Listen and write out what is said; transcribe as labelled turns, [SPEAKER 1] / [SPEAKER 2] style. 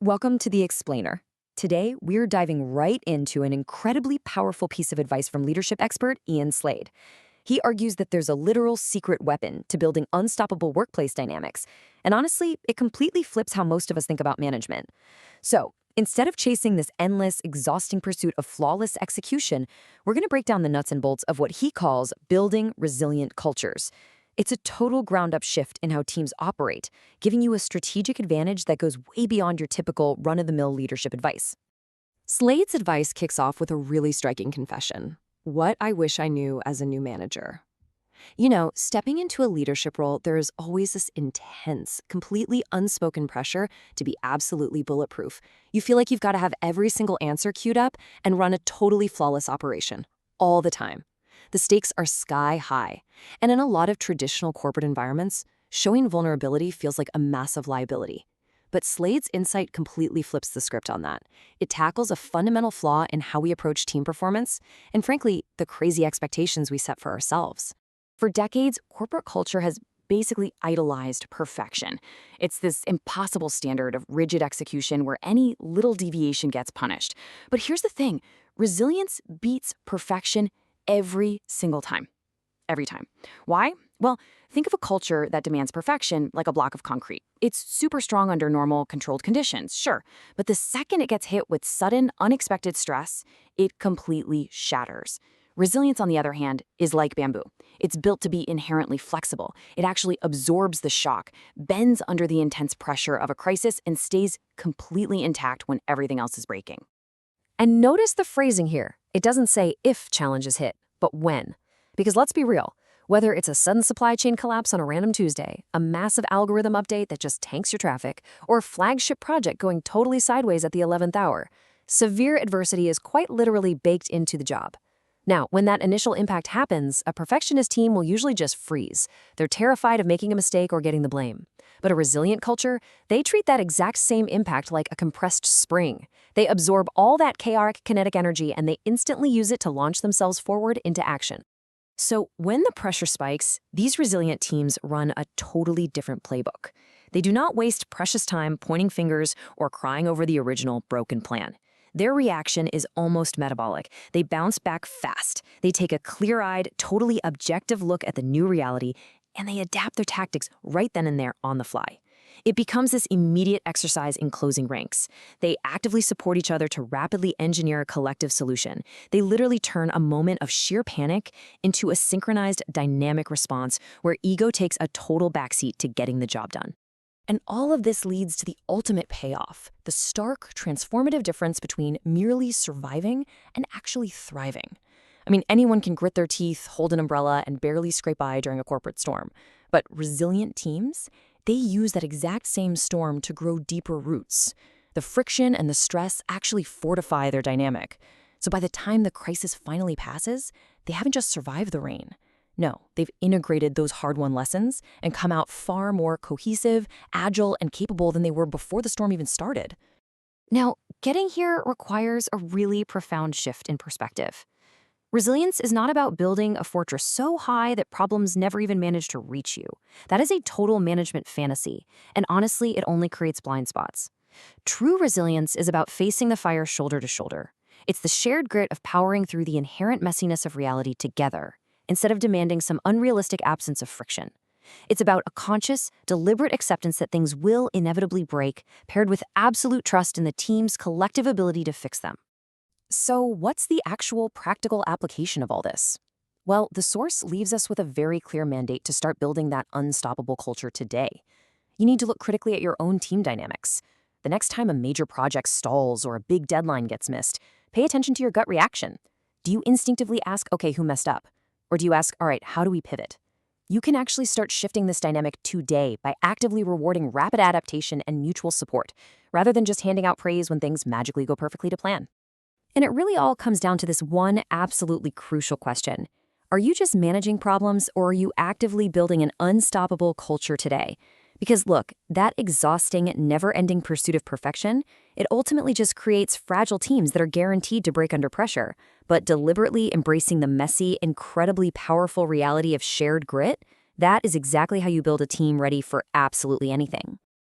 [SPEAKER 1] Welcome to The Explainer. Today, we're diving right into an incredibly powerful piece of advice from leadership expert Ian Slade. He argues that there's a literal secret weapon to building unstoppable workplace dynamics. And honestly, it completely flips how most of us think about management. So, instead of chasing this endless, exhausting pursuit of flawless execution, we're going to break down the nuts and bolts of what he calls building resilient cultures. It's a total ground-up shift in how teams operate, giving you a strategic advantage that goes way beyond your typical run-of-the-mill leadership advice.
[SPEAKER 2] Slade's advice kicks off with a really striking confession. What I wish I knew as a new manager. Stepping into a leadership role, there is always this intense, completely unspoken pressure to be absolutely bulletproof. You feel like you've got to have every single answer queued up and run a totally flawless operation, all the time. The stakes are sky high, and in a lot of traditional corporate environments, showing vulnerability feels like a massive liability. But Slade's insight completely flips the script on that. It tackles a fundamental flaw in how we approach team performance, and frankly, the crazy expectations we set for ourselves.
[SPEAKER 3] For decades, corporate culture has basically idolized perfection. It's this impossible standard of rigid execution where any little deviation gets punished. But here's the thing, resilience beats perfection every single time. Every time. Why? Well, think of a culture that demands perfection like a block of concrete. It's super strong under normal, controlled conditions, sure. But the second it gets hit with sudden, unexpected stress, it completely shatters. Resilience, on the other hand, is like bamboo. It's built to be inherently flexible. It actually absorbs the shock, bends under the intense pressure of a crisis, and stays completely intact when everything else is breaking.
[SPEAKER 1] And notice the phrasing here. It doesn't say if challenges hit, but when. Because let's be real, whether it's a sudden supply chain collapse on a random Tuesday, a massive algorithm update that just tanks your traffic, or a flagship project going totally sideways at the 11th hour, severe adversity is quite literally baked into the job. Now, when that initial impact happens, a perfectionist team will usually just freeze. They're terrified of making a mistake or getting the blame. But a resilient culture, they treat that exact same impact like a compressed spring. They absorb all that chaotic kinetic energy and they instantly use it to launch themselves forward into action. So when the pressure spikes, these resilient teams run a totally different playbook. They do not waste precious time pointing fingers or crying over the original broken plan. Their reaction is almost metabolic. They bounce back fast. They take a clear-eyed, totally objective look at the new reality, and they adapt their tactics right then and there on the fly. It becomes this immediate exercise in closing ranks. They actively support each other to rapidly engineer a collective solution. They literally turn a moment of sheer panic into a synchronized, dynamic response where ego takes a total backseat to getting the job done. And all of this leads to the ultimate payoff, the stark, transformative difference between merely surviving and actually thriving. I mean, anyone can grit their teeth, hold an umbrella, and barely scrape by during a corporate storm. But resilient teams, they use that exact same storm to grow deeper roots. The friction and the stress actually fortify their dynamic. So by the time the crisis finally passes, they haven't just survived the rain. No, they've integrated those hard-won lessons and come out far more cohesive, agile, and capable than they were before the storm even started.
[SPEAKER 3] Now, getting here requires a really profound shift in perspective. Resilience is not about building a fortress so high that problems never even manage to reach you. That is a total management fantasy, and honestly, it only creates blind spots. True resilience is about facing the fire shoulder to shoulder. It's the shared grit of powering through the inherent messiness of reality together, instead of demanding some unrealistic absence of friction. It's about a conscious, deliberate acceptance that things will inevitably break, paired with absolute trust in the team's collective ability to fix them. So what's the actual practical application of all this? Well, the source leaves us with a very clear mandate to start building that unstoppable culture today. You need to look critically at your own team dynamics. The next time a major project stalls or a big deadline gets missed, pay attention to your gut reaction. Do you instinctively ask, okay, who messed up? Or do you ask, all right, how do we pivot? You can actually start shifting this dynamic today by actively rewarding rapid adaptation and mutual support, rather than just handing out praise when things magically go perfectly to plan. And it really all comes down to this one absolutely crucial question. Are you just managing problems, or are you actively building an unstoppable culture today? Because look, that exhausting, never-ending pursuit of perfection, it ultimately just creates fragile teams that are guaranteed to break under pressure. But deliberately embracing the messy, incredibly powerful reality of shared grit, that is exactly how you build a team ready for absolutely anything.